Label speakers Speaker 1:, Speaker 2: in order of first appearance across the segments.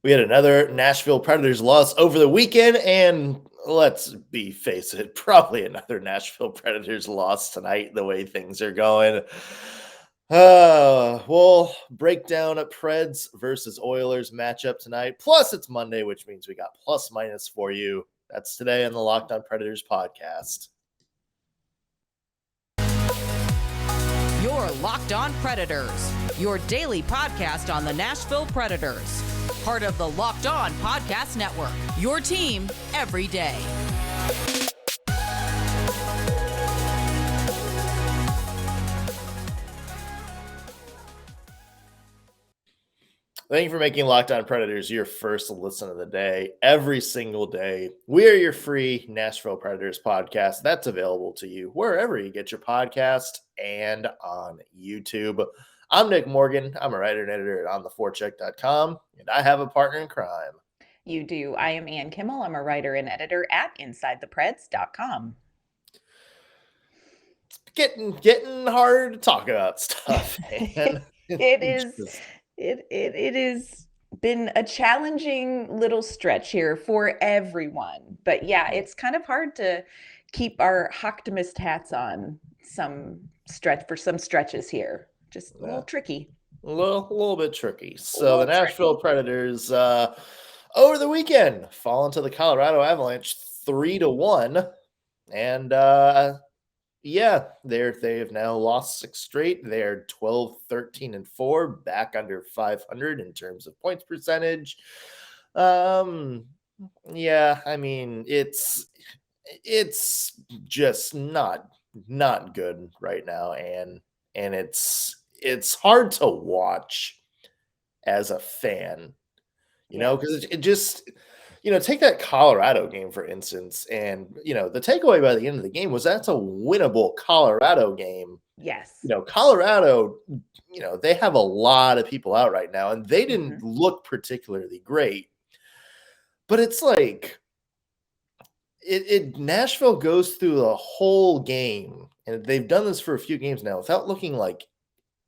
Speaker 1: We had another Nashville Predators loss over the weekend, and let's face it, probably another Nashville Predators loss tonight, the way things are going. We'll break down a Preds versus Oilers matchup tonight. Plus, it's Monday, which means we got plus minus for you. That's today on the Locked On Predators podcast.
Speaker 2: You're Locked On Predators, your daily podcast on the Nashville Predators. Part of the Locked On Podcast Network, your team every day.
Speaker 1: Thank you for making Locked On Predators your first listen of the day every single day. We are your free Nashville Predators podcast that's available to you wherever you get your podcast and on YouTube. I'm Nick Morgan. I'm a writer and editor at ontheforecheck.com, and I have a partner in crime.
Speaker 3: You do. I am Ann Kimmel. I'm a writer and editor at InsideThePreds.com.
Speaker 1: Getting hard to talk about stuff, man.
Speaker 3: It is been a challenging little stretch here for everyone. But yeah, it's kind of hard to keep our optimist hats on some stretches here. Just a little tricky.
Speaker 1: A little bit tricky. So the Nashville Predators over the weekend fall into the Colorado Avalanche 3-1. And they have now lost 6 straight. They're 12-13-4, back under 500 in terms of points percentage. I mean, it's just not good right now, and it's hard to watch as a fan, because it just, take that Colorado game, for instance. And, the takeaway by the end of the game was that's a winnable Colorado game.
Speaker 3: Yes.
Speaker 1: Colorado, they have a lot of people out right now, and they didn't look particularly great. But it's like, Nashville goes through the whole game, and they've done this for a few games now without looking like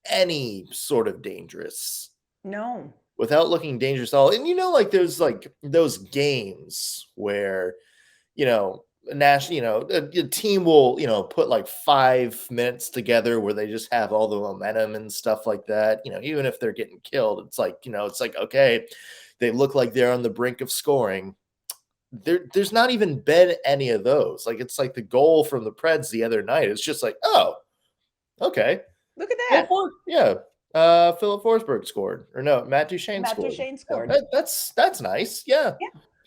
Speaker 1: any sort of dangerous.
Speaker 3: No.
Speaker 1: Without looking dangerous at all. And there's those games where, a team will, put like 5 minutes together where they just have all the momentum and stuff like that. Even if they're getting killed, it's like, okay, they look like they're on the brink of scoring. There's not even been any of those. Like, it's like the goal from the Preds the other night. It's just like, oh, okay.
Speaker 3: Look at that.
Speaker 1: Yeah. Philip Forsberg scored. Or no, Matt Duchene scored. That's nice. Yeah.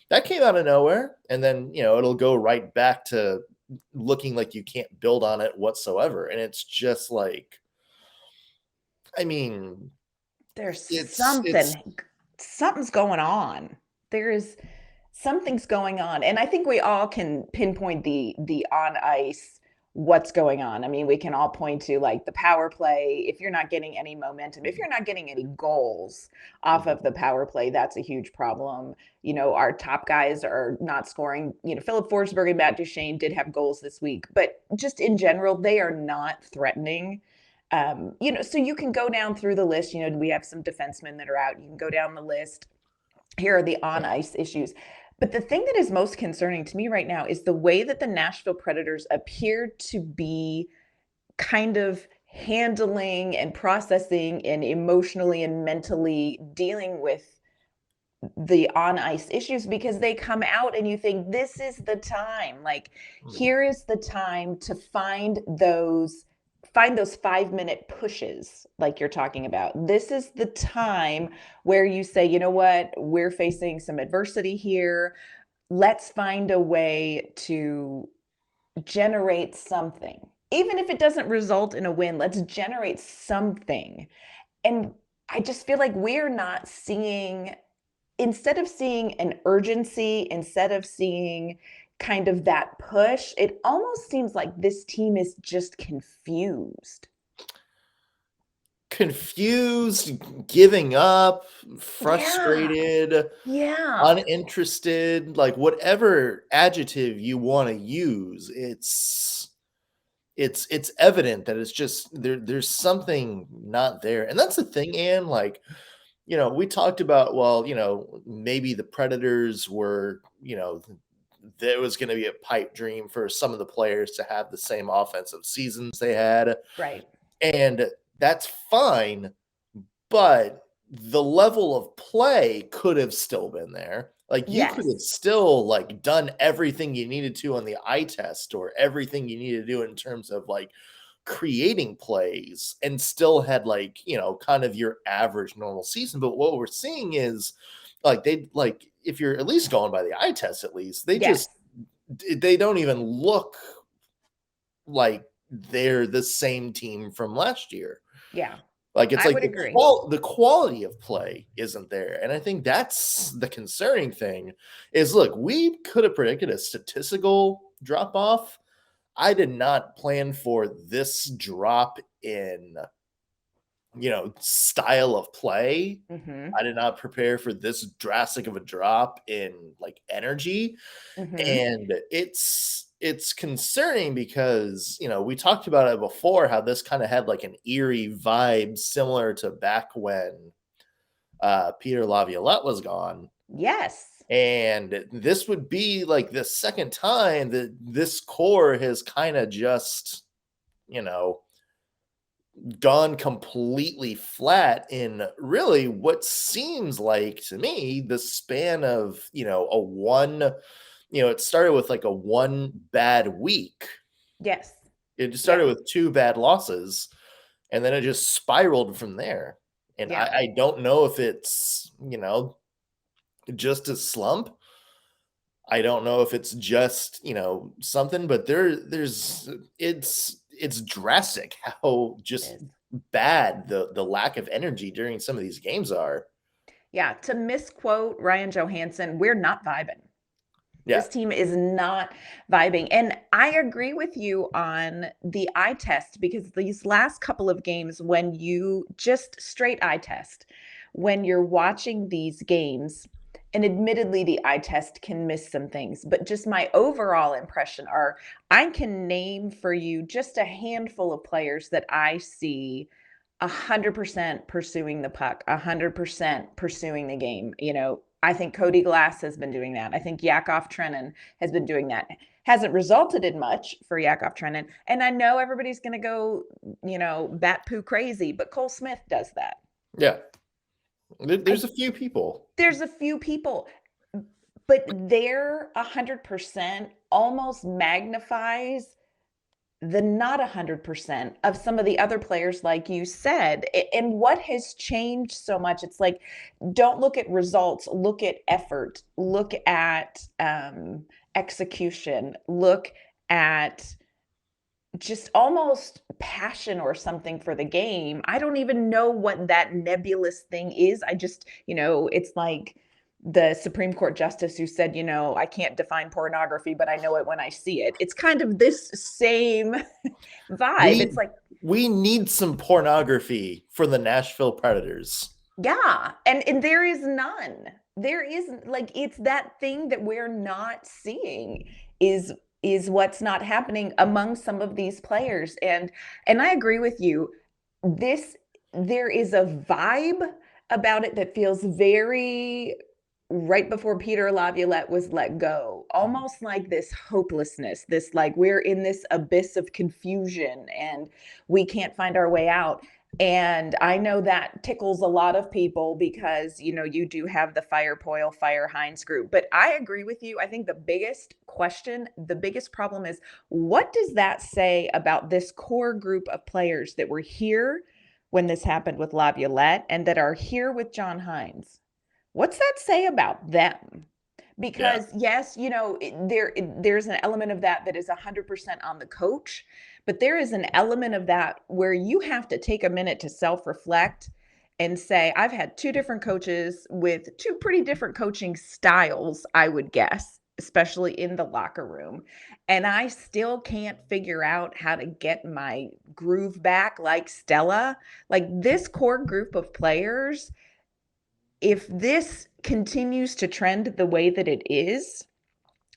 Speaker 1: That came out of nowhere. And then, it'll go right back to looking like you can't build on it whatsoever. And it's just like, I mean,
Speaker 3: there's something's going on. Something's going on. And I think we all can pinpoint the on ice what's going on. I mean, we can all point to like the power play. If you're not getting any momentum, if you're not getting any goals off of the power play, that's a huge problem. Our top guys are not scoring. Philip Forsberg and Matt Duchene did have goals this week, but just in general, they are not threatening. So you can go down through the list. We have some defensemen that are out. You can go down the list. Here are the on ice issues. But the thing that is most concerning to me right now is the way that the Nashville Predators appear to be kind of handling and processing and emotionally and mentally dealing with the on-ice issues, because they come out and you think this is the time. Like, here is the time to find those 5-minute pushes like you're talking about. This is the time where you say, you know what, we're facing some adversity here. Let's find a way to generate something. Even if it doesn't result in a win, let's generate something. And I just feel like we're not seeing, instead of seeing an urgency, instead of seeing kind of that push, it almost seems like this team is just confused,
Speaker 1: giving up, frustrated, uninterested, like whatever adjective you want to use. It's evident that it's just there's something not there. And that's the thing, Ann, like, we talked about, well, maybe the Predators were, there was going to be a pipe dream for some of the players to have the same offensive seasons they had.
Speaker 3: Right.
Speaker 1: And that's fine, but the level of play could have still been there. Like, you could have still like done everything you needed to on the eye test, or everything you needed to do in terms of like creating plays, and still had like, kind of your average normal season. But what we're seeing is like, if you're at least going by the eye test, at least they don't even look like they're the same team from last year.
Speaker 3: Yeah.
Speaker 1: Like, it's
Speaker 3: I
Speaker 1: like
Speaker 3: would agree.
Speaker 1: The quality of play isn't there. And I think that's the concerning thing is, look, we could have predicted a statistical drop off. I did not plan for this drop in, style of play.
Speaker 3: Mm-hmm.
Speaker 1: I did not prepare for this drastic of a drop in like energy.
Speaker 3: Mm-hmm.
Speaker 1: And it's concerning because, we talked about it before, how this kind of had like an eerie vibe similar to back when Peter Laviolette was gone.
Speaker 3: Yes.
Speaker 1: And this would be like the second time that this core has kind of just, gone completely flat in really what seems like, to me, the span of, a one, it started with like a one bad week.
Speaker 3: Yes.
Speaker 1: It just started with 2 bad losses, and then it just spiraled from there. And I don't know if it's, just a slump. I don't know if it's just, something, but it's drastic how just bad the lack of energy during some of these games are.
Speaker 3: Yeah. To misquote Ryan Johansson, we're not vibing. Yeah. This team is not vibing. And I agree with you on the eye test, because these last couple of games, when you just straight eye test, when you're watching these games, and admittedly, the eye test can miss some things, but just my overall impression are, I can name for you just a handful of players that I see 100% pursuing the puck, 100% pursuing the game. I think Cody Glass has been doing that. I think Yakov Trenin has been doing that. Hasn't resulted in much for Yakov Trenin. And I know everybody's going to go, bat poo crazy, but Cole Smith does that.
Speaker 1: Yeah. There's a few people.
Speaker 3: There's a few people, but their 100% almost magnifies the not 100% of some of the other players, like you said. And what has changed so much? It's like, don't look at results, look at effort, look at execution, look at just almost passion or something for the game. I don't even know what that nebulous thing is. I just, it's like the Supreme Court justice who said, I can't define pornography, but I know it when I see it. It's kind of this same vibe. It's like,
Speaker 1: we need some pornography for the Nashville Predators.
Speaker 3: Yeah. And there is none. There isn't, like, it's that thing that we're not seeing is what's not happening among some of these players. And I agree with you. There is a vibe about it that feels very right before Peter Laviolette was let go, almost like this hopelessness, this like we're in this abyss of confusion and we can't find our way out. And I know that tickles a lot of people because, you do have the Fire Poyle, Fire Hines group. But I agree with you. I think the biggest question, the biggest problem is, what does that say about this core group of players that were here when this happened with Laviolette and that are here with John Hines? What's that say about them? Because yes, there's an element of that is 100% on the coach, but there is an element of that where you have to take a minute to self-reflect and say, I've had 2 different coaches with 2 pretty different coaching styles, I would guess, especially in the locker room. And I still can't figure out how to get my groove back like Stella. Like, this core group of players, if this continues to trend the way that it is,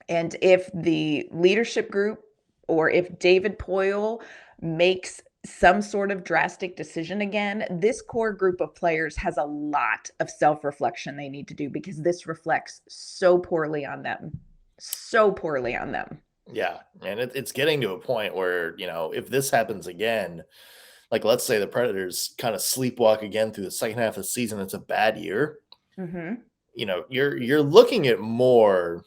Speaker 3: and if the leadership group or if David Poyle makes some sort of drastic decision again, this core group of players has a lot of self-reflection they need to do because this reflects so poorly on them. So poorly on them.
Speaker 1: Yeah. And it's getting to a point where, if this happens again, like let's say the Predators kind of sleepwalk again through the second half of the season, it's a bad year.
Speaker 3: Mm-hmm.
Speaker 1: You're looking at more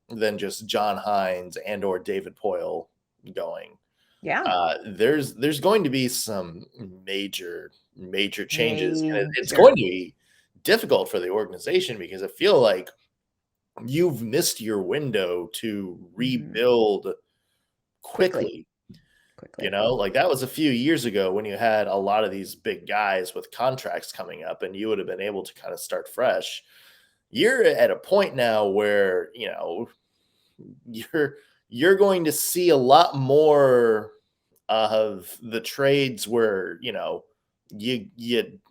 Speaker 1: than just John Hines and or David Poile going.
Speaker 3: Yeah.
Speaker 1: There's going to be some major changes, and it's
Speaker 3: Major.
Speaker 1: going to be difficult for the organization because I feel like you've missed your window to rebuild quickly. Like that was a few years ago when you had a lot of these big guys with contracts coming up and you would have been able to kind of start fresh. You're at a point now where, you're going to see a lot more of the trades where, you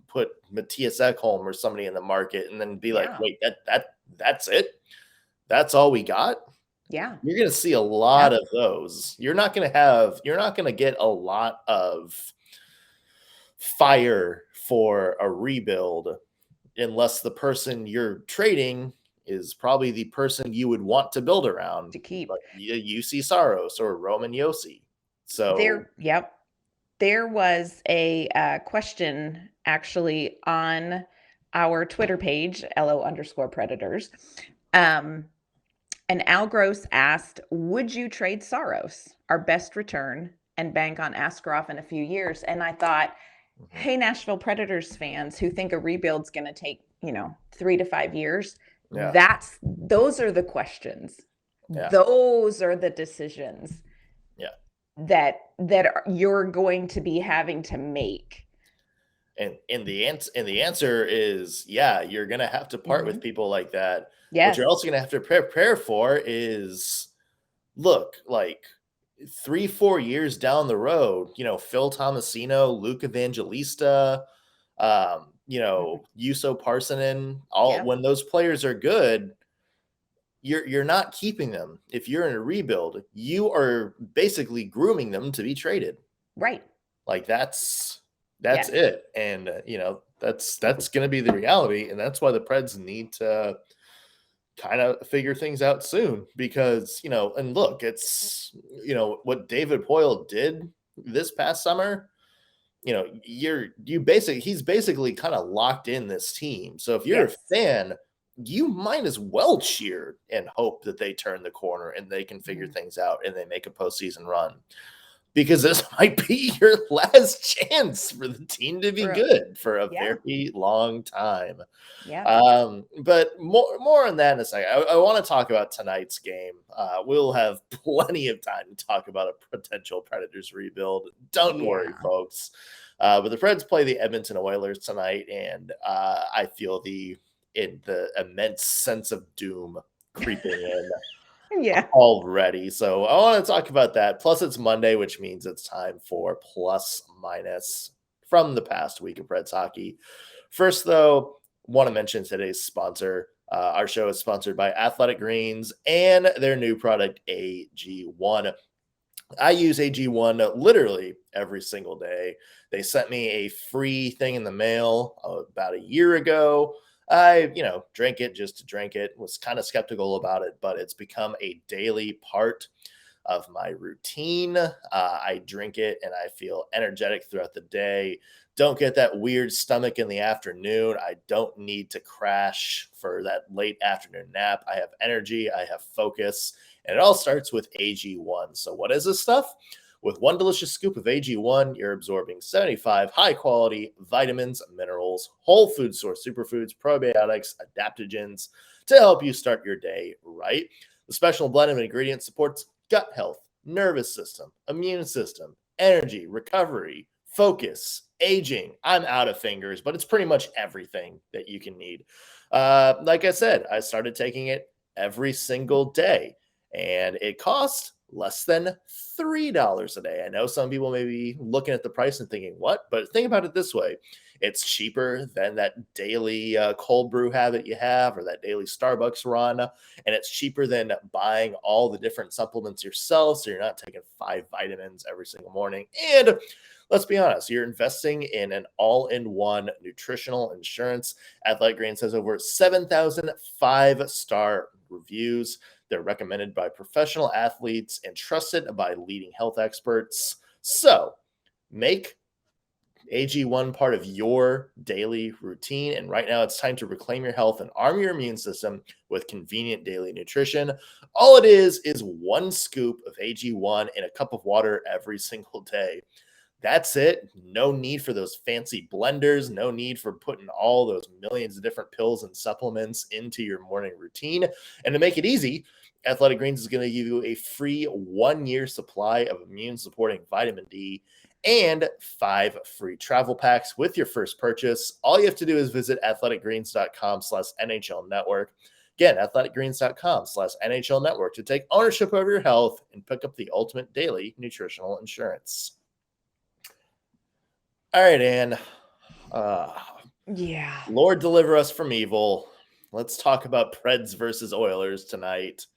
Speaker 1: put Matthias Ekholm or somebody in the market and then be like, wait, that's it? That's all we got?
Speaker 3: Yeah.
Speaker 1: You're going to see a lot of those. You're not going to get a lot of fire for a rebuild unless the person you're trading is probably the person you would want to build around
Speaker 3: to keep,
Speaker 1: like Juuse Saros or Roman Josi. So
Speaker 3: there was a question actually on our Twitter page, LO_Predators. And Al Gross asked, would you trade Saros, our best return, and bank on Askarov in a few years? And I thought, hey, Nashville Predators fans who think a rebuild's going to take, 3 to 5 years. Yeah. Those are the questions. Yeah. Those are the decisions.
Speaker 1: Yeah.
Speaker 3: That you're going to be having to make.
Speaker 1: And the answer is, you're going to have to part with people like that.
Speaker 3: Yes.
Speaker 1: What you're also going to have to prepare for is, look, like 3-4 years down the road, Phil Tomasino, Luke Evangelista, Juuso Parssinen, when those players are good, you're not keeping them. If you're in a rebuild, you are basically grooming them to be traded.
Speaker 3: Right.
Speaker 1: Like that's it. And, that's going to be the reality. And that's why the Preds need to kind of figure things out soon because, and look, it's, what David Poile did this past summer, he's basically kind of locked in this team. So if you're a fan, you might as well cheer and hope that they turn the corner and they can figure things out and they make a postseason run. Because this might be your last chance for the team to be good for a very long time.
Speaker 3: Yeah.
Speaker 1: But more on that in a second. I want to talk about tonight's game. We'll have plenty of time to talk about a potential Predators rebuild. Don't worry, folks. But the Preds play the Edmonton Oilers tonight, and I feel the immense sense of doom creeping in. Already. So I want to talk about that. Plus, it's Monday, which means it's time for plus minus from the past week of Preds hockey. First, though, want to mention today's sponsor. Our show is sponsored by Athletic Greens and their new product, AG1. I use AG1 literally every single day. They sent me a free thing in the mail about a year ago. I, drank it just to drink it, was kind of skeptical about it, but it's become a daily part of my routine. I drink it and I feel energetic throughout the day. Don't get that weird stomach in the afternoon. I don't need to crash for that late afternoon nap. I have energy. I have focus. And it all starts with AG1. So what is this stuff? With one delicious scoop of AG1, you're absorbing 75 high-quality vitamins, minerals, whole food source superfoods, probiotics, adaptogens to help you start your day right. The special blend of ingredients supports gut health, nervous system, immune system, energy, recovery, focus, aging. I'm out of fingers, but it's pretty much everything that you can need. Like I said, I started taking it every single day, and it costs less than $3 a day. I know some people may be looking at the price and thinking, what? But think about it this way. It's cheaper than that daily cold brew habit you have or that daily Starbucks run. And it's cheaper than buying all the different supplements yourself. So you're not taking 5 vitamins every single morning. And let's be honest, you're investing in an all-in-one nutritional insurance. Athletic Greens has over 7,000 5-star reviews. They're recommended by professional athletes and trusted by leading health experts. So make AG1 part of your daily routine. And right now it's time to reclaim your health and arm your immune system with convenient daily nutrition. All it is 1 scoop of AG1 in a cup of water every single day. That's it. No need for those fancy blenders. No need for putting all those millions of different pills and supplements into your morning routine. And to make it easy, Athletic Greens is going to give you a free 1-year supply of immune supporting vitamin D and 5 free travel packs with your first purchase. All you have to do is visit athleticgreens.com/NHL network. Again, athleticgreens.com/NHL network to take ownership over your health and pick up the ultimate daily nutritional insurance. All right, Ann.
Speaker 3: Yeah.
Speaker 1: Lord deliver us from evil. Let's talk about Preds versus Oilers tonight.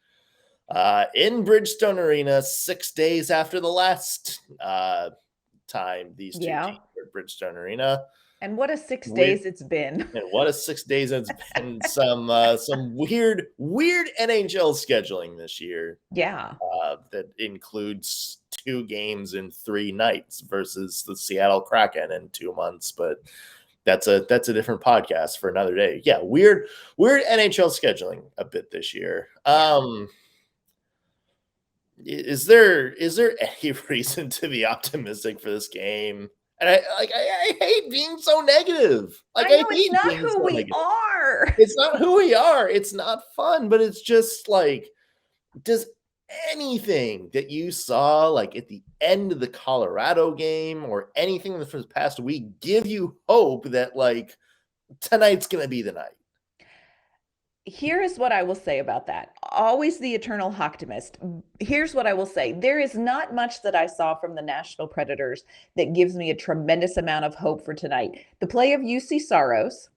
Speaker 1: In Bridgestone Arena, 6 days after the last time these two teams were at Bridgestone Arena.
Speaker 3: And what a 6 days it's been.
Speaker 1: And what a 6 days it's been. Some weird NHL scheduling this year.
Speaker 3: Yeah.
Speaker 1: That includes 2 games in 3 nights versus the Seattle Kraken in 2 months, but that's a different podcast for another day. Yeah, weird NHL scheduling a bit this year. Is there any reason to be optimistic for this game? And I hate being so negative. Like I know,
Speaker 3: it's not who we are.
Speaker 1: It's not who we are. It's not fun, but it's just like, does anything that you saw like at the end of the Colorado game or anything from the past week give you hope that like tonight's going to be the night?
Speaker 3: Here is what I will say about that. Always the eternal optimist. Here's what I will say. There is not much that I saw from the Nashville Predators that gives me a tremendous amount of hope for tonight. The play of Juuse Saros,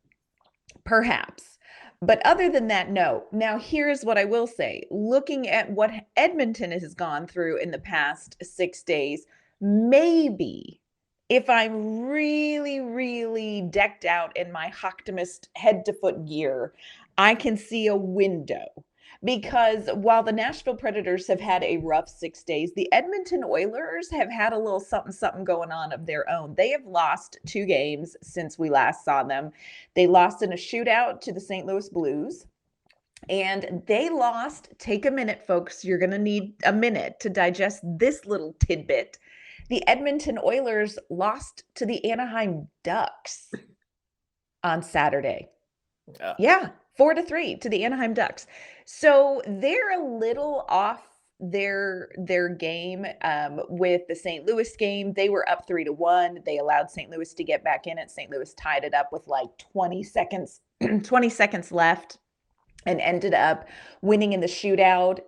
Speaker 3: perhaps. But other than that, no. Now, here's what I will say. Looking at what Edmonton has gone through in the past 6 days, maybe if I'm really, really decked out in my optimist head to foot gear, I can see a window. Because while the Nashville Predators have had a rough 6 days, the Edmonton Oilers have had a little something going on of their own. They have lost 2 games since we last saw them. They lost in a shootout to the St. Louis Blues. And they lost, take a minute, folks. You're going to need a minute to digest this little tidbit. The Edmonton Oilers lost to the Anaheim Ducks on Saturday. Yeah. 4-3 to the Anaheim Ducks. So they're a little off their game with the St. Louis game. They were up 3-1. They allowed St. Louis to get back in it. St. Louis tied it up with like 20 seconds left and ended up winning in the shootout.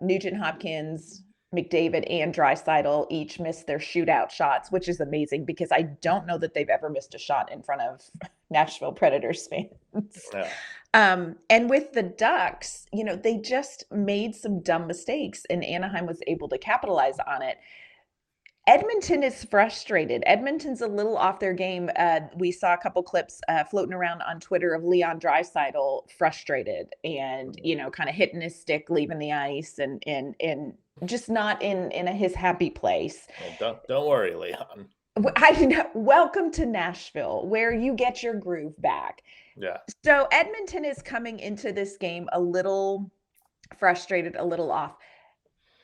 Speaker 3: Nugent Hopkins, McDavid, and Draisaitl each missed their shootout shots, which is amazing because I don't know that they've ever missed a shot in front of Nashville Predators fans. Yeah. And with the Ducks, they just made some dumb mistakes and Anaheim was able to capitalize on it. Edmonton is frustrated. Edmonton's a little off their game. We saw a couple clips floating around on Twitter of Leon Draisaitl frustrated and, kind of hitting his stick, leaving the ice and just not in his happy place.
Speaker 1: Well, don't worry, Leon.
Speaker 3: Welcome to Nashville, where you get your groove back.
Speaker 1: Yeah.
Speaker 3: So Edmonton is coming into this game a little frustrated, a little off.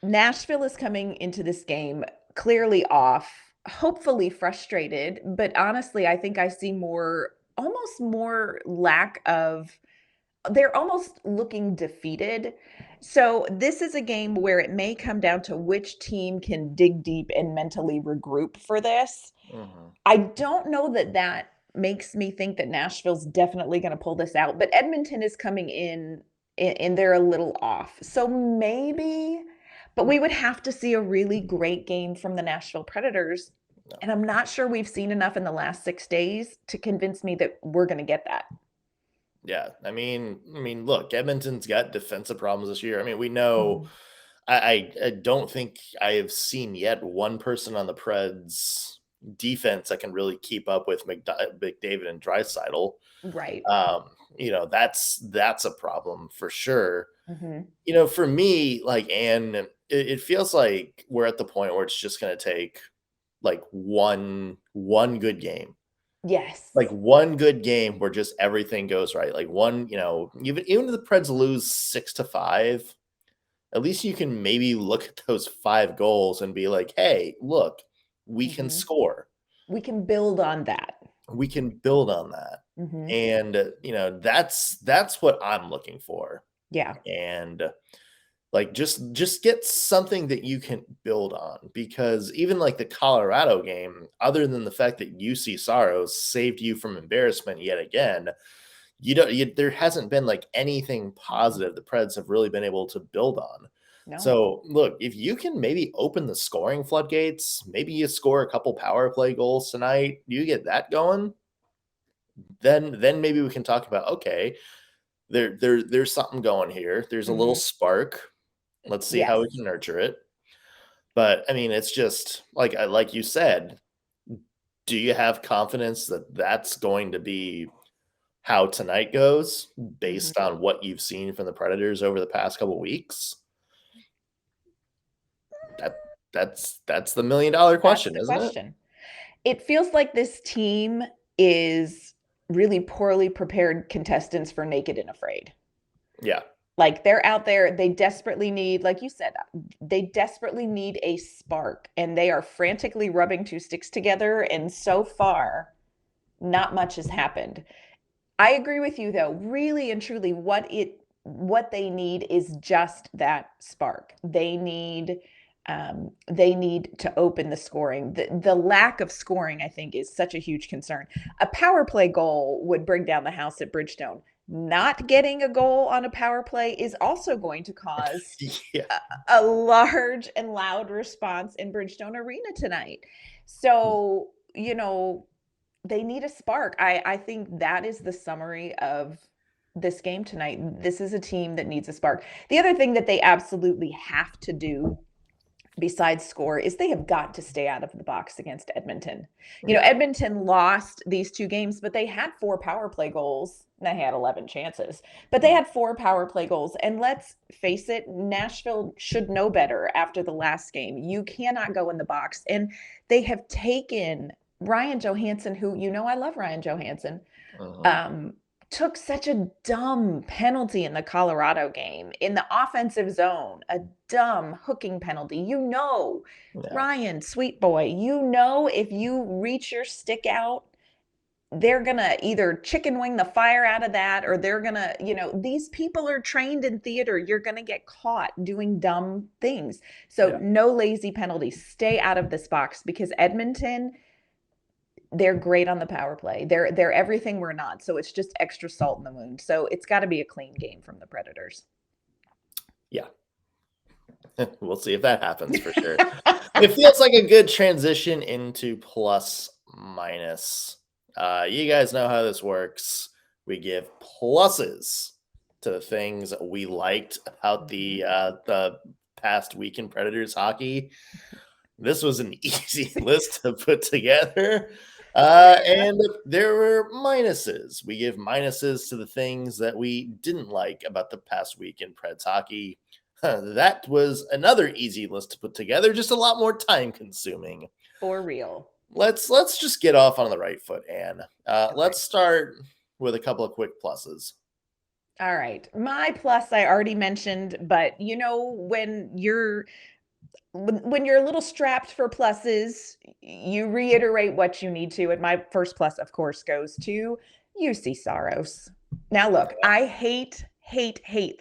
Speaker 3: Nashville is coming into this game clearly off, hopefully frustrated, but honestly, I think I see almost more lack of, they're almost looking defeated. So this is a game where it may come down to which team can dig deep and mentally regroup for this. Mm-hmm. I don't know that makes me think that Nashville's definitely going to pull this out, but Edmonton is coming in and they're a little off. So maybe, but we would have to see a really great game from the Nashville Predators
Speaker 1: No.
Speaker 3: And I'm not sure we've seen enough in the last 6 days to convince me that we're going to get that.
Speaker 1: Yeah. I mean, look, Edmonton's got defensive problems this year. I mean, we know. I don't think I have seen yet one person on the Preds defense that can really keep up with McDavid and Draisaitl.
Speaker 3: Right.
Speaker 1: That's a problem for sure.
Speaker 3: Mm-hmm.
Speaker 1: For me, like, and it feels like we're at the point where it's just going to take like one good game.
Speaker 3: Yes.
Speaker 1: Like one good game where just everything goes right. Like one, even if the Preds lose 6-5, at least you can maybe look at those 5 goals and be like, hey, look, we can score.
Speaker 3: We can build on that.
Speaker 1: We can build on that. And, that's what I'm looking for.
Speaker 3: Yeah.
Speaker 1: And like, just get something that you can build on, because even like the Colorado game, other than the fact that Juuse Saros saved you from embarrassment yet again, there hasn't been like anything positive the Preds have really been able to build on.
Speaker 3: No.
Speaker 1: So look, if you can maybe open the scoring floodgates, maybe you score a couple power play goals tonight, you get that going, then maybe we can talk about, okay, there's something going here. There's a little spark. Let's see how we can nurture it. But I mean, it's just like you said, do you have confidence that that's going to be how tonight goes based on what you've seen from the Predators over the past couple weeks? That's the $1 million question, isn't it?
Speaker 3: It feels like this team is really poorly prepared contestants for Naked and Afraid.
Speaker 1: Yeah.
Speaker 3: Like, they're out there, they desperately need, like you said, they desperately need a spark, and they are frantically rubbing 2 sticks together, and so far, not much has happened. I agree with you, though. Really and truly, what they need is just that spark. They need to open the scoring. The lack of scoring, I think, is such a huge concern. A power play goal would bring down the house at Bridgestone. Not getting a goal on a power play is also going to cause a large and loud response in Bridgestone Arena tonight. So, they need a spark. I think that is the summary of this game tonight. This is a team that needs a spark. The other thing that they absolutely have to do besides score is they have got to stay out of the box against Edmonton. Edmonton lost these 2 games, but they had 4 power play goals. They had 11 chances, but they had 4 power play goals. And let's face it, Nashville should know better after the last game. You cannot go in the box. And they have taken Ryan Johansson, who, I love Ryan Johansson, took such a dumb penalty in the Colorado game in the offensive zone, a dumb hooking penalty. Ryan, sweet boy, if you reach your stick out, they're going to either chicken wing the fire out of that, or they're going to, these people are trained in theater. You're going to get caught doing dumb things. So no lazy penalties. Stay out of this box, because Edmonton, they're great on the power play. They're everything we're not. So it's just extra salt in the wound. So it's got to be a clean game from the Predators.
Speaker 1: Yeah. We'll see if that happens for sure. It feels like a good transition into plus minus. You guys know how this works. We give pluses to the things we liked about the past week in Predators hockey. This was an easy list to put together. And there were minuses. We give minuses to the things that we didn't like about the past week in Preds hockey. That was another easy list to put together, just a lot more time consuming.
Speaker 3: For real.
Speaker 1: Let's just get off on the right foot, Anne. Let's start with a couple of quick pluses.
Speaker 3: All right. My plus I already mentioned, but when you're a little strapped for pluses, you reiterate what you need to. And my first plus, of course, goes to Juuse Saros. Now, look, I hate,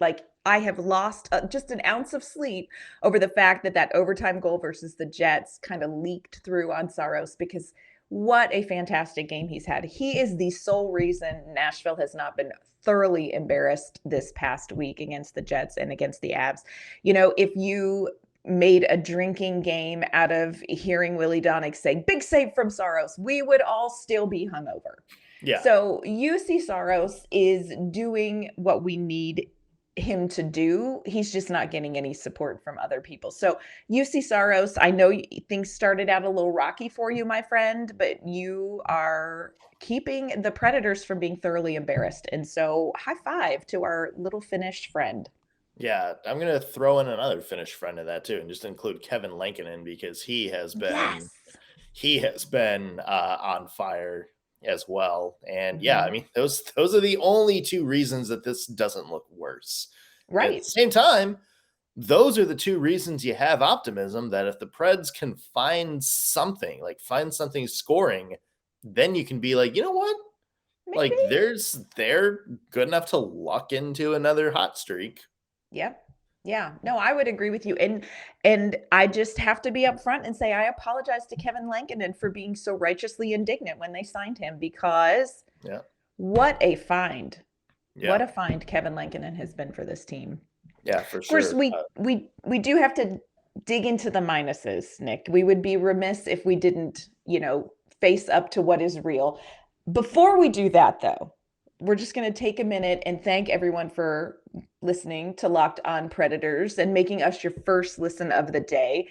Speaker 3: like, I have lost just an ounce of sleep over the fact that overtime goal versus the Jets kind of leaked through on Saros, because what a fantastic game he's had. He is the sole reason Nashville has not been thoroughly embarrassed this past week against the Jets and against the Avs. If you made a drinking game out of hearing Willie Donick say, big save from Saros, we would all still be hungover.
Speaker 1: Yeah.
Speaker 3: So Juuse Saros is doing what we need him to do. He's just not getting any support from other people. So Juuse Saros, I know things started out a little rocky for you, my friend, but you are keeping the Predators from being thoroughly embarrassed. And so high five to our little Finnish friend.
Speaker 1: Yeah, I'm going to throw in another Finnish friend of that too, and just include Kevin Lankinen, because he has been on fire as well. And yeah, I mean, those are the only two reasons that this doesn't look worse.
Speaker 3: Right.
Speaker 1: At the same time, those are the two reasons you have optimism that if the Preds can find something scoring, then you can be like, you know what?
Speaker 3: Maybe.
Speaker 1: Like they're good enough to luck into another hot streak.
Speaker 3: Yep. Yeah. No, I would agree with you. And I just have to be upfront and say I apologize to Kevin Lankinen for being so righteously indignant when they signed him, because what a find. Yeah. What a find Kevin Lankinen has been for this team.
Speaker 1: Yeah, for sure.
Speaker 3: Of course, we do have to dig into the minuses, Nick. We would be remiss if we didn't, face up to what is real. Before we do that, though, we're just going to take a minute and thank everyone for listening to Locked On Predators and making us your first listen of the day.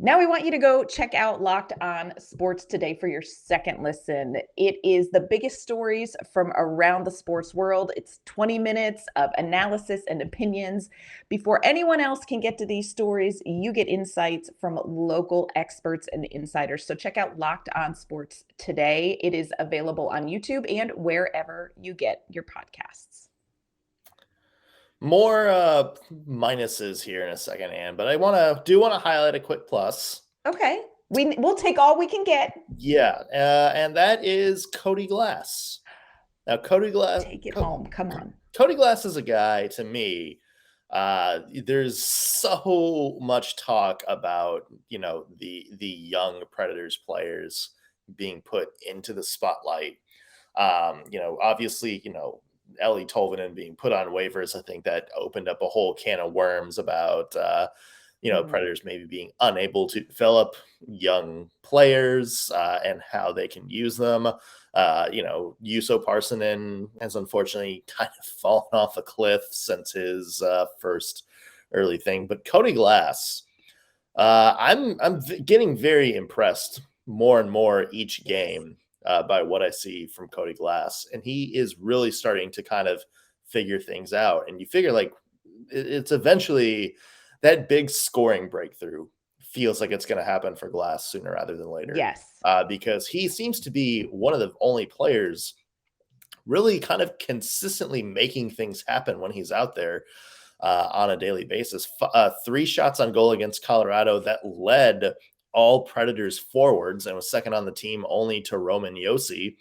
Speaker 3: Now we want you to go check out Locked On Sports Today for your second listen. It is the biggest stories from around the sports world. It's 20 minutes of analysis and opinions. Before anyone else can get to these stories, you get insights from local experts and insiders. So check out Locked On Sports Today. It is available on YouTube and wherever you get your podcasts.
Speaker 1: More minuses here in a second, Ann, but I want to highlight a quick plus.
Speaker 3: Okay, we'll take all we can get.
Speaker 1: Yeah, and that is Cody Glass. Now, Cody Glass,
Speaker 3: take it home. Come on.
Speaker 1: Cody Glass is a guy, to me. There's so much talk about the young Predators players being put into the spotlight. Obviously, Ellie Tolvanen being put on waivers, I think that opened up a whole can of worms about, Predators maybe being unable to develop young players and how they can use them. Juuso Parssinen has unfortunately kind of fallen off a cliff since his first early thing. But Cody Glass, I'm getting very impressed more and more each game by what I see from Cody Glass. And he is really starting to kind of figure things out. And you figure it's eventually that big scoring breakthrough feels like it's going to happen for Glass sooner rather than later.
Speaker 3: Yes.
Speaker 1: Because he seems to be one of the only players really kind of consistently making things happen when he's out there on a daily basis. 3 shots on goal against Colorado that led all Predators forwards and was second on the team only to Roman Josi.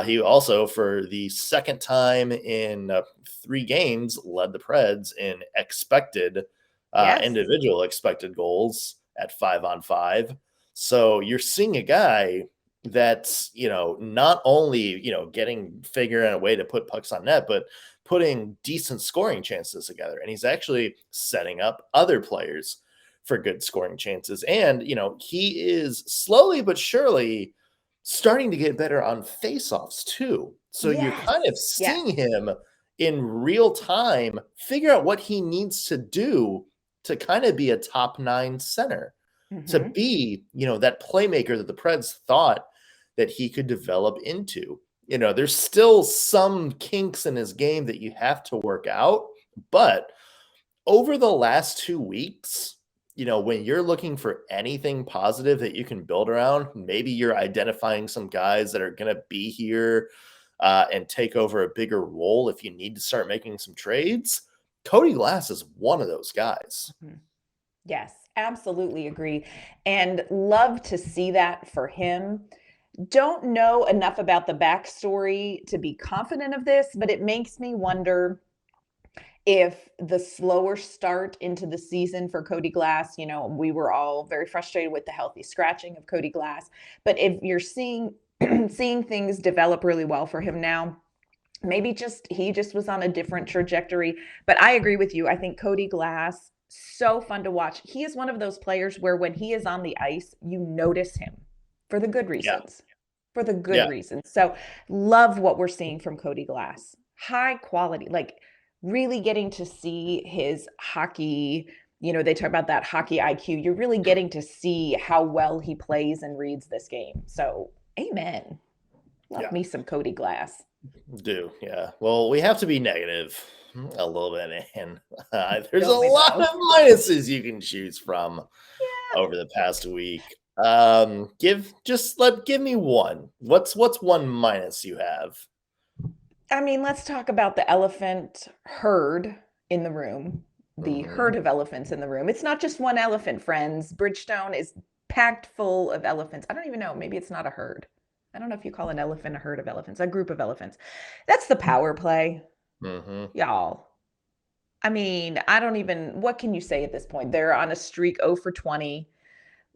Speaker 1: He also, for the second time in 3 games, led the Preds in expected individual expected goals at 5-on-5. So you're seeing a guy that's, not only, figuring out a way to put pucks on net, but putting decent scoring chances together. And he's actually setting up other players for good scoring chances. And, he is slowly but surely starting to get better on faceoffs too. So you're kind of seeing him in real time figure out what he needs to do to kind of be a top 9 center, to be, that playmaker that the Preds thought that he could develop into. There's still some kinks in his game that you have to work out, but over the last 2 weeks, when you're looking for anything positive that you can build around, maybe you're identifying some guys that are going to be here and take over a bigger role if you need to start making some trades. Cody Glass is one of those guys.
Speaker 3: Yes, absolutely agree. And love to see that for him. Don't know enough about the backstory to be confident of this, but it makes me wonder if the slower start into the season for Cody Glass, we were all very frustrated with the healthy scratching of Cody Glass, but if you're seeing things develop really well for him now, maybe he just was on a different trajectory. But I agree with you. I think Cody Glass so fun to watch. He is one of those players where when he is on the ice, you notice him for the good reasons.
Speaker 1: Yeah.
Speaker 3: For the good reasons. So love what we're seeing from Cody Glass. High quality, like really getting to see his hockey. They talk about that hockey IQ. You're really getting to see how well he plays and reads this game. So amen. Love me some Cody Glass.
Speaker 1: Yeah. Well, we have to be negative a little bit, and there's a lot of minuses you can choose from over the past week. Give me one. What's one minus you have?
Speaker 3: I mean, let's talk about the elephant herd in the room. The herd of elephants in the room. It's not just one elephant, friends. Bridgestone is packed full of elephants. I don't even know. Maybe it's not a herd. I don't know if you call an elephant a herd of elephants, a group of elephants. That's the power play. Y'all. I mean, what can you say at this point? They're on a streak 0 for 20.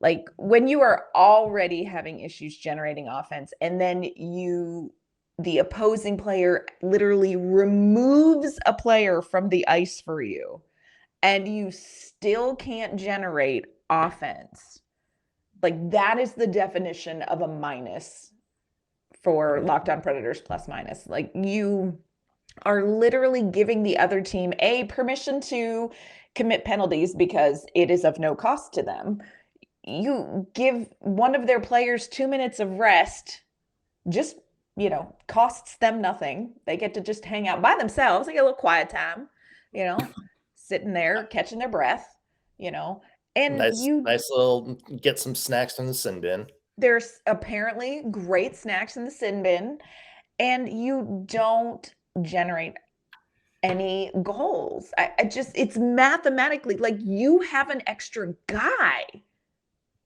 Speaker 3: Like when you are already having issues generating offense and then the opposing player literally removes a player from the ice for you and you still can't generate offense. Like that is the definition of a minus for Locked On Predators plus minus. Like you are literally giving the other team permission to commit penalties because it is of no cost to them. You give one of their players 2 minutes of rest, just, costs them nothing. They get to just hang out by themselves. They get a little quiet time, sitting there, catching their breath, and
Speaker 1: nice little get some snacks from the sin bin.
Speaker 3: There's apparently great snacks in the sin bin, and you don't generate any goals. It's mathematically like you have an extra guy.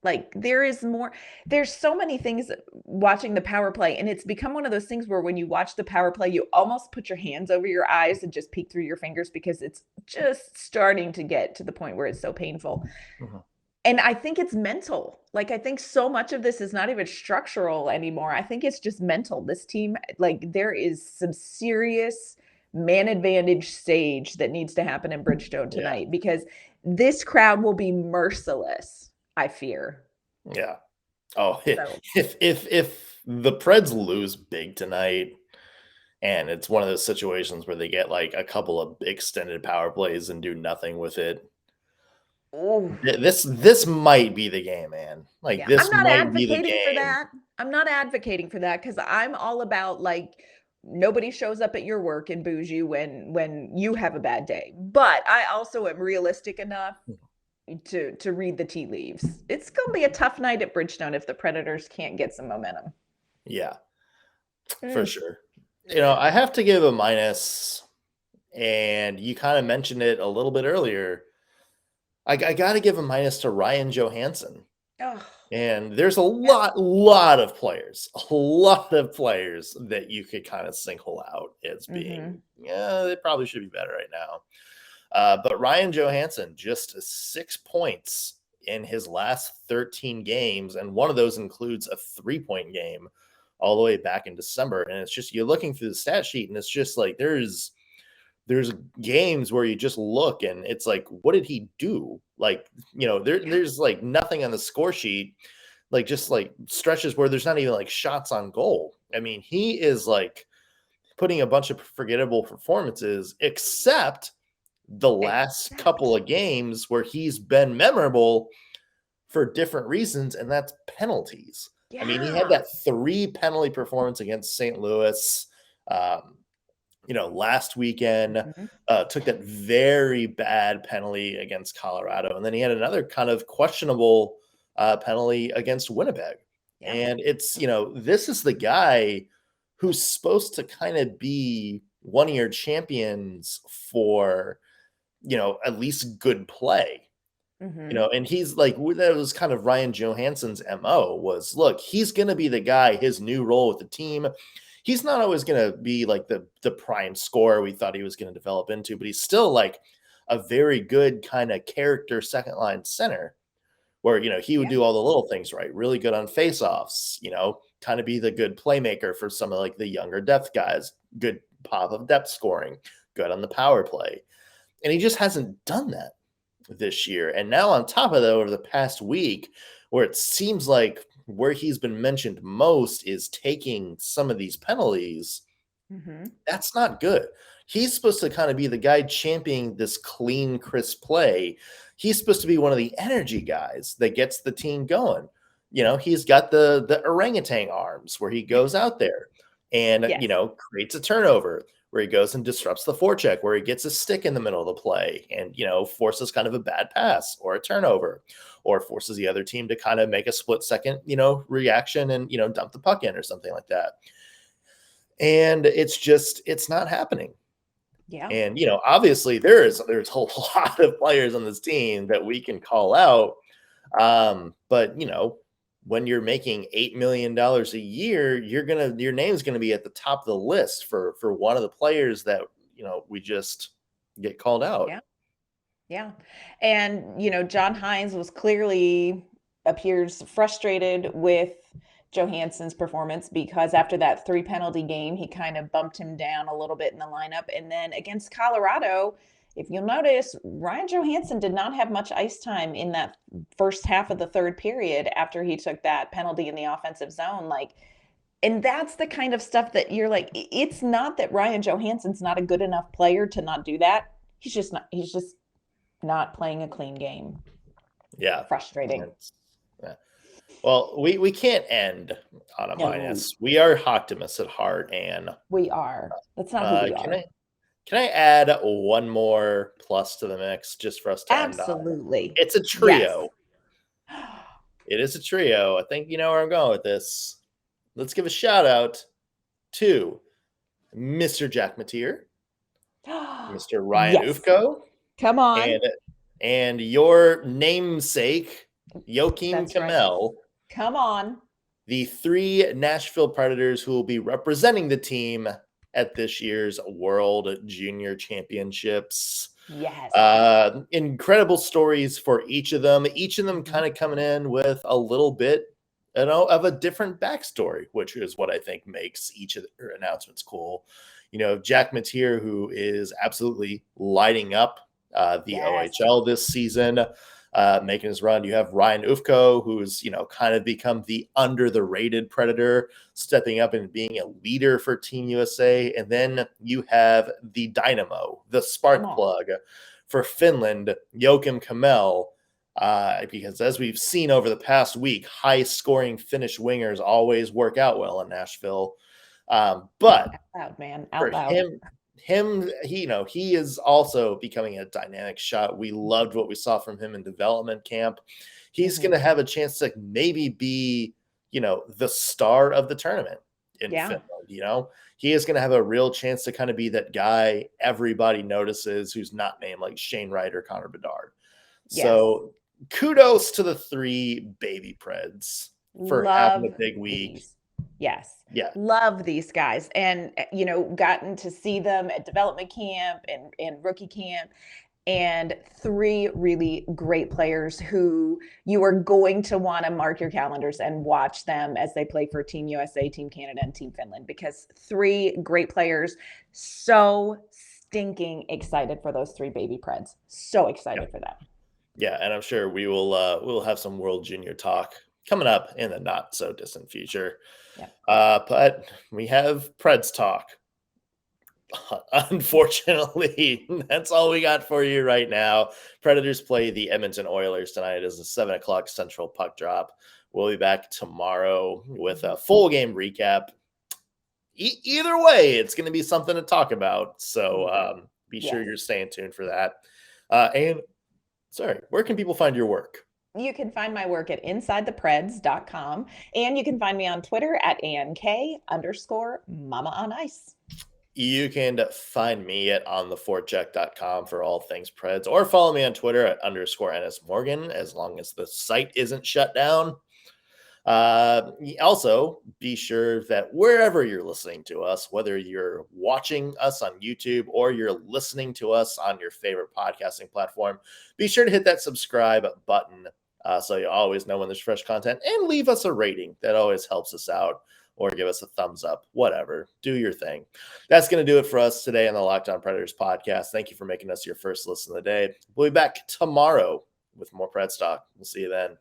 Speaker 3: Like there's so many things watching the power play, and it's become one of those things where when you watch the power play, you almost put your hands over your eyes and just peek through your fingers because it's just starting to get to the point where it's so painful. And I think it's mental. Like I think so much of this is not even structural anymore. I think it's just mental. This team, like there is some serious man advantage stage that needs to happen in Bridgestone tonight because this crowd will be merciless. I fear.
Speaker 1: Yeah. Oh, if the Preds lose big tonight, and it's one of those situations where they get like a couple of extended power plays and do nothing with it. Ooh. This might be the game, man. Like this might be the game.
Speaker 3: For that. I'm not advocating for that because I'm all about like nobody shows up at your work and boos you when you have a bad day. But I also am realistic enough to read the tea leaves. It's going to be a tough night at Bridgestone if the Predators can't get some momentum.
Speaker 1: Yeah, for sure. I have to give a minus, and you kind of mentioned it a little bit earlier. I got to give a minus to Ryan Johansson. Oh. And there's a lot of players that you could kind of single out as being, they probably should be better right now. But Ryan Johansson, just 6 points in his last 13 games, and one of those includes a 3-point game all the way back in December. And it's just, you're looking through the stat sheet, and it's just like there's games where you just look, and it's like, what did he do? Like, there's like nothing on the score sheet, like just like stretches where there's not even like shots on goal. I mean, he is like putting a bunch of forgettable performances, except the last couple of games where he's been memorable for different reasons, and that's penalties. I mean, he had that 3 penalty performance against St. Louis, last weekend, took that very bad penalty against Colorado, and then he had another kind of questionable penalty against Winnipeg. And it's, this is the guy who's supposed to kind of be one of your champions for at least good play, and he's like, that was kind of Ryan Johansson's MO was, look, he's going to be the guy, his new role with the team. He's not always going to be like the prime scorer we thought he was going to develop into, but he's still like a very good kind of character second line center where, he would do all the little things right, really good on faceoffs, kind of be the good playmaker for some of like the younger depth guys, good pop of depth scoring, good on the power play. And he just hasn't done that. this year. And now on top of that, over the past week, where it seems like where he's been mentioned most is taking some of these penalties. That's not good. He's supposed to kind of be the guy championing this clean, crisp play. He's supposed to be one of the energy guys that gets the team going. He's got the orangutan arms where he goes out there and, creates a turnover, where he goes and disrupts the forecheck, where he gets a stick in the middle of the play and, forces kind of a bad pass or a turnover, or forces the other team to kind of make a split second, reaction and, dump the puck in or something like that. And it's not happening.
Speaker 3: Yeah.
Speaker 1: And, obviously there's a lot of players on this team that we can call out. But, when you're making $8 million a year, your name's going to be at the top of the list for one of the players that, we just get called out.
Speaker 3: Yeah. Yeah. And, John Hines appears frustrated with Johansson's performance, because after that 3 penalty game, he kind of bumped him down a little bit in the lineup. And then against Colorado, if you'll notice, Ryan Johansson did not have much ice time in that first half of the third period after he took that penalty in the offensive zone. And that's the kind of stuff that you're like, it's not that Ryan Johansson's not a good enough player to not do that. He's just not playing a clean game.
Speaker 1: Yeah.
Speaker 3: Frustrating.
Speaker 1: Yeah. Well, we can't end on a minus. We are optimists at heart, and
Speaker 3: we are. That's not who we are.
Speaker 1: Can I add one more plus to the mix just for us to end on?
Speaker 3: Absolutely.
Speaker 1: It's a trio.
Speaker 3: Yes.
Speaker 1: It is a trio. I think you know where I'm going with this. Let's give a shout out to Mr. Jack Mateer, Mr. Ryan Ufko.
Speaker 3: Come on.
Speaker 1: And your namesake, Joakim Kemell.
Speaker 3: Right. Come on.
Speaker 1: The 3 Nashville Predators who will be representing the team at this year's World Junior Championships.
Speaker 3: Yes.
Speaker 1: Incredible stories for each of them. Each of them kind of coming in with a little bit, of a different backstory, which is what I think makes each of their announcements cool. Jack Mateer, who is absolutely lighting up the OHL this season, making his run. You have Ryan Ufko, who's, kind of become the under the rated Predator, stepping up and being a leader for Team USA. And then you have the dynamo, the spark plug for Finland, Joakim Kemell, because as we've seen over the past week, high scoring Finnish wingers always work out well in Nashville. But
Speaker 3: out loud, man.
Speaker 1: Out loud. He is also becoming a dynamic shot. We loved what we saw from him in development camp. He's going to have a chance to maybe be, the star of the tournament in Finland. He is going to have a real chance to kind of be that guy everybody notices who's not named like Shane Wright or Connor Bedard. Yes. So kudos to the 3 baby Preds for having a big week.
Speaker 3: These. Yes.
Speaker 1: Yeah.
Speaker 3: Love these guys. And, gotten to see them at development camp and rookie camp, and 3 really great players who you are going to want to mark your calendars and watch them as they play for Team USA, Team Canada, and Team Finland, because 3 great players. So stinking excited for those 3 baby Preds. So excited for them.
Speaker 1: Yeah. And I'm sure we'll have some World Junior talk coming up in the not so distant future.
Speaker 3: Yeah.
Speaker 1: But we have Preds talk. Unfortunately, that's all we got for you right now. Predators play the Edmonton Oilers tonight as a 7:00 Central puck drop. We'll be back tomorrow with a full game recap. Either way, it's going to be something to talk about. So be sure you're staying tuned for that. Where can people find your work?
Speaker 3: You can find my work at InsideThePreds.com, and you can find me on Twitter at ANK_Mama on Ice.
Speaker 1: You can find me at ontheforecheck.com for all things Preds, or follow me on Twitter at _NSMorgan, as long as the site isn't shut down. Also, be sure that wherever you're listening to us, whether you're watching us on YouTube or you're listening to us on your favorite podcasting platform, be sure to hit that subscribe button so you always know when there's fresh content, and leave us a rating. That always helps us out or give us a thumbs up, whatever. Do your thing. That's going to do it for us today on the Locked On Predators podcast. Thank you for making us your first listen of the day. We'll be back tomorrow with more Preds talk. We'll see you then.